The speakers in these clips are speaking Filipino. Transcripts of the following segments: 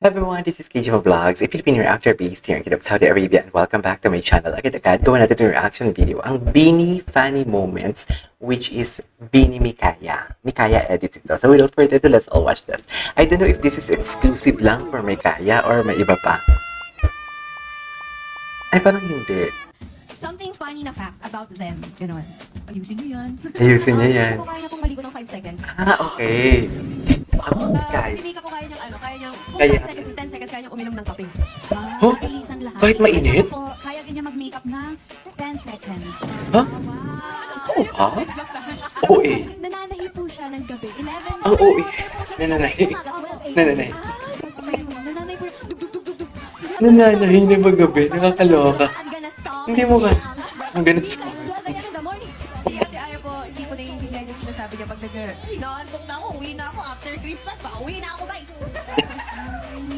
Everyone, this is KJ Vlogs, a Filipino reactor based here in Kingdom of Saudi Arabia, and welcome back to my channel. Agad-agad, gawa natin yung reaction video, ang Bini Funny Moments, which is Bini Mikaya. Mikaya edits ito. So without further ado, let's all watch this. I don't know if this is exclusive lang for Mikaya or may iba pa. Ay, parang hindi. Something funny na fact about them. Ganon. Ayusin niyo yan. Ayusin niya yan. Ako kaya pong maligo ng 5 seconds. Ah, okay. Si Mika po kaya niyang kaya niyang, kung Kaya. 5 seconds to 10 seconds, kaya niyang uminom ng kape. Huh? Nakailisan lahat. Kahit mainit? Ako po, kaya ganyan mag-makeup na 10 seconds. Ha? Oh, ha? OA. Nananahi po siya ng gabi. 11. Ang OA. Nananahi. Nananahi. Nananahi po. Dug, dug, dug, dug, dug. Nananahi na magabi. Nakakaloka. I'm gonna stop. Hindi mo ka. Ang ganun sa... 12 a.m. in the morning. Si Ate Aya po, hindi po naiintindihan yung sinasabi niya pag naantok na ako, uwi na ako after Christmas, baka uwi na ako, bye!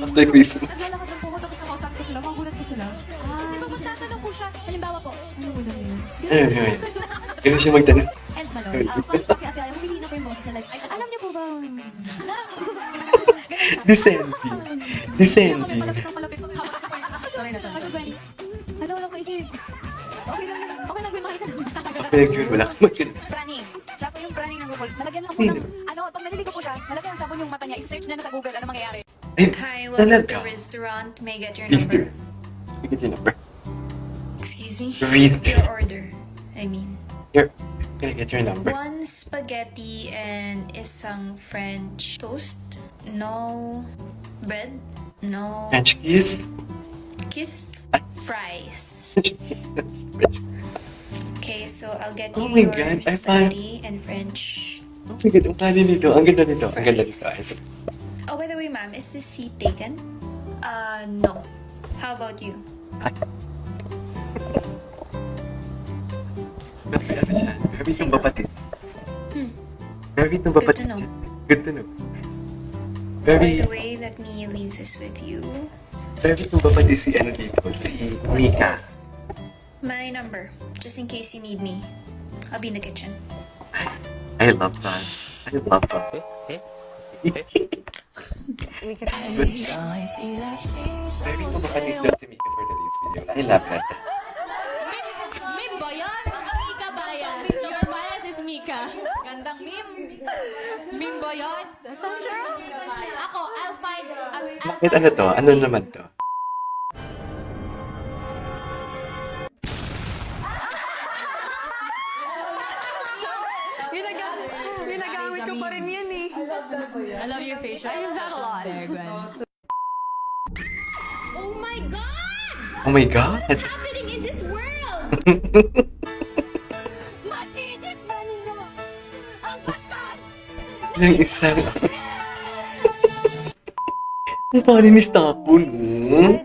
After Christmas. Naglalakad lang po ako tapos nakausap ko sila. Magulat ko sila. Kasi pag magtatanong po siya, halimbawa po, ano mo lang yun? Ayun, ayun. Ganun siya magtanong. And Malone, fun fact kay Ate Aya, humihina po yung boses niya. Like, alam niyo po ba? Descending. Descending. Palapit. Sorry na to. Hello, wala ko isip. Okay lang gawin, makita. Pinag-yun, wala kang magkano. Praning. Siya po yung praning ng Google. Malagyan lang po Sino? ng, pag naliligo po siya, malagyan ng sabon yung mata niya. I-search niya na sa Google, ano mangyayari. Ay, Hi, welcome talaga. to restaurant. May I get your Please number? do. Bigyan your number. Excuse me? Read. Your order. I mean. Can I get your number? One spaghetti and isang French toast. No bread. No French kiss? kiss. Fries. French. Okay, so I'll get Oh you my your God, I found- spaghetti and French. Oh my God, ang funny nito. Ang ganda nito. Ang ganda nito. Ay, so- Oh, by the way, ma'am, is this seat taken? No. How about you? Very ano siya. Very Sige. tumbapatis. Hmm. Very tumbapatis. Good to know. Good to know. By Very, the way, let me leave this with you. very tumbapatis si ano dito. Si What's Mika. this? My number, just in case you need me. I'll be in the kitchen. I love that. I love that. Very tumbapatis daw si Mika for today's video. I love that. Mim ba yan? Mika ba yan? Your bias is Mika. Gandang meme. Mim ba yan? Ako, I'll find... Bakit ano to? Ano naman to? Ginagamit ko pa rin yan eh. I love your facial. I use that a lot. There, Gwen. Oh my God! Oh my God! What's happening in this world? Matitit na ninyo. Ang patas. Ng isang... Ang funny ni Stapo, no?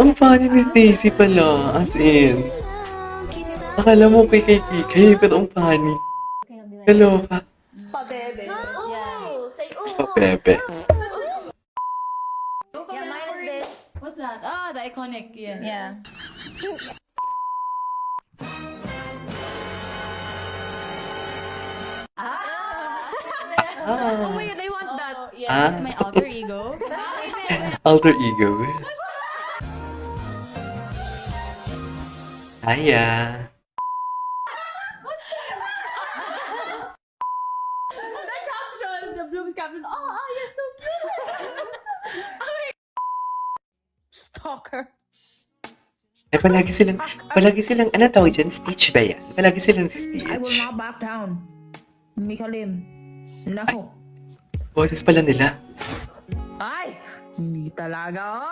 Ang funny ni Stacy pala, as in. Akala mo kay Kiki, pero ang funny. Kaloka. Pabebe. Say Pepe. Yeah, mine is this. What's that? Ah, the iconic. Yeah. Yeah. Oh wait, I want that. Yes, Ah. my alter ego. Alter ego. Hiya. The caption, the Bloom's caption. Oh, you're so cute. Stalker. Eh, palagi silang, ano tawag dyan? Stitch ba yan? Palagi silang si Stitch. I will not back down. Mika Lim. No. Boses pala nila. Ay! Hindi talaga.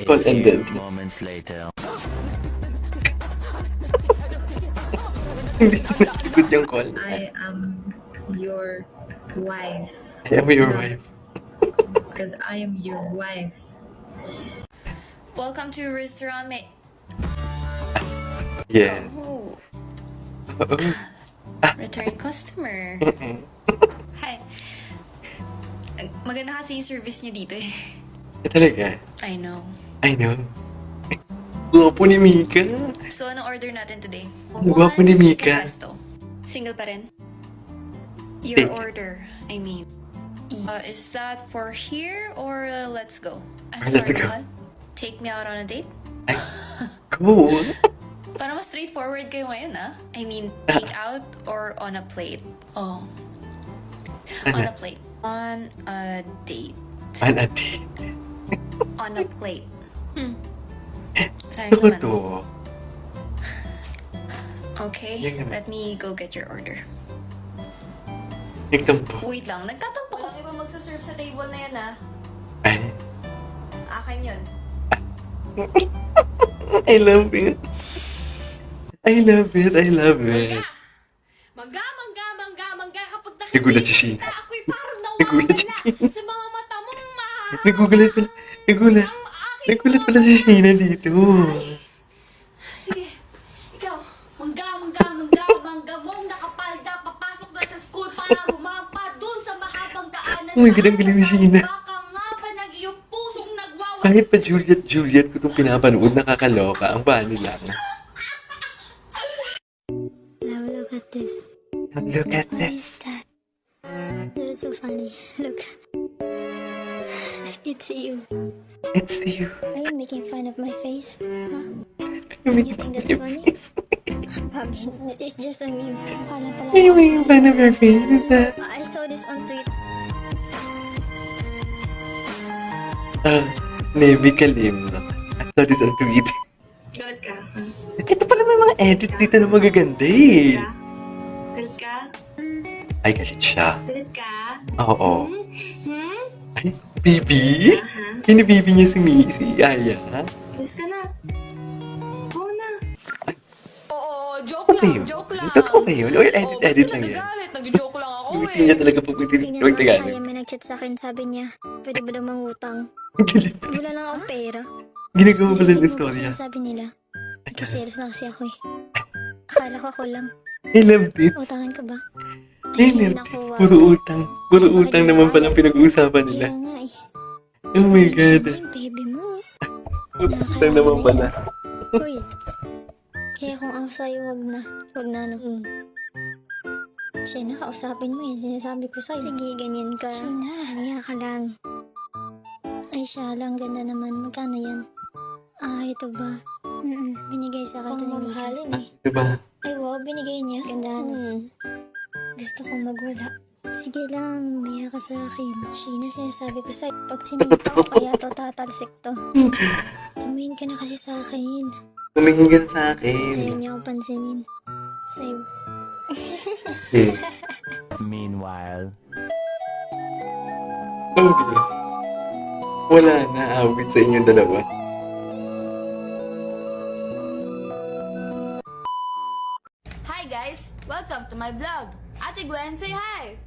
Call ended. Moments later. Hindi ko nasagot yung call. I am your wife I am your wife. because I am your wife. Welcome to restaurant. Yes. Oh, Oo. return customer. Hi. Maganda kasi yung service niya dito eh. Eh, talaga. I know. I know. Guwapo ni Mika. So, anong order natin today? Ang gwapo ni Mika. chicken pesto. Single pa rin? Your Take. order, I mean. Is that for here or let's go? I'm Or let's sorry, go. mahal. Take me out on a date? Cool. Parang mas straightforward kayo ngayon, ah. I mean, take out or on a plate? Oh. On a plate. On a date. Anati. On a plate. Sayang Ano naman. to? Okay, Sayang naman. let me go get your order. Nagtampo. Wait lang, nagtatampo ko. Walang iba magsaserve sa table na yan, ah. Ay. Akin yun. I love it. I love it. I love it. Mangga, mangga, mangga, mangga. Kapag Nagulat si Sheena. ako'y parang Nagulat si nawawala sa mga mata mong Nagugulat pala. Nagulat. Nagulat pala si Sheena dito. Sige, ikaw. Mangga, mangga, mangga, mangga mong nakapalda. Papasok na sa school para rumampa dun sa mahabang daanan. Oh my God, ang galing ni Sheena. Baka nga ba ng iyong pusong nagwawala. Kahit pa Juliet ko itong pinapanood, nakakaloka. Ang bani lang. Now look at this. Look at What is this. that? That is so funny. Look. It's you. It's you. Are you making fun of my face? Huh? You think that's funny? Bobby, it's just a meme. Mukha lang pala. Are you making fun of your face? Is that? I saw this on Twitter. Navy Kalim. I saw this on Twitter. Galit ka? Ito pala may mga edits dito na magaganda eh. Galit ka? Ay, galit siya. Galit ka? Oo. Hmm? Ay, Bibi? Aha. Binibibi niya si Aya. Galis ka na. Oo na. Oo, joke Ano ba lang, yun? joke lang. Totoo ba yun? Or edit lang yan? Nagagalit, nag-joke lang ako Ngiti eh. niya talaga pag Tingnan ko Tagalog. kaya may nag-chat sa akin. Sabi niya, pwede ba daw mangutang? Ang galing. Wala lang akong pera. Ginagawa pala ng Narinig mo ba istorya. sinasabi nila? Nagsiselos na kasi ako eh. Akala ko ako lang. I love this. Utangan ka ba? I Ay, love naku, this. wag. Puro utang. Puro utang naman palang pinag-uusapan nila. Kaya nga eh. Oh my God. Ay, baby mo. Puro utang naman pala. Uy. Kaya kung ako sa'yo, wag na. Wag na, no. Sheena, kausapin mo yan. Sinasabi ko sa'yo. Sige, ganyan ka. Sheena, niya ka lang. Ay, siya lang. Ganda naman. Magkano yan? Ah, ito ba? Binigay sa akin ito ni Mika. Diba? Ay, wow. Binigay niya. Ganda. Gusto kong magwala. Sige lang, umiya ka sa akin. Sheena, sinasabi ko sa'yo. Pag sinita ko, kaya to tatalsik to. Tumingin ka na kasi sa akin. Tumingin ka na sa Ayaw akin. niya akong pansinin. Save. Kasi, Meanwhile. okay. Wala na awit sa inyong dalawa. Hi guys, welcome to my vlog. Ate Gwen, say hi!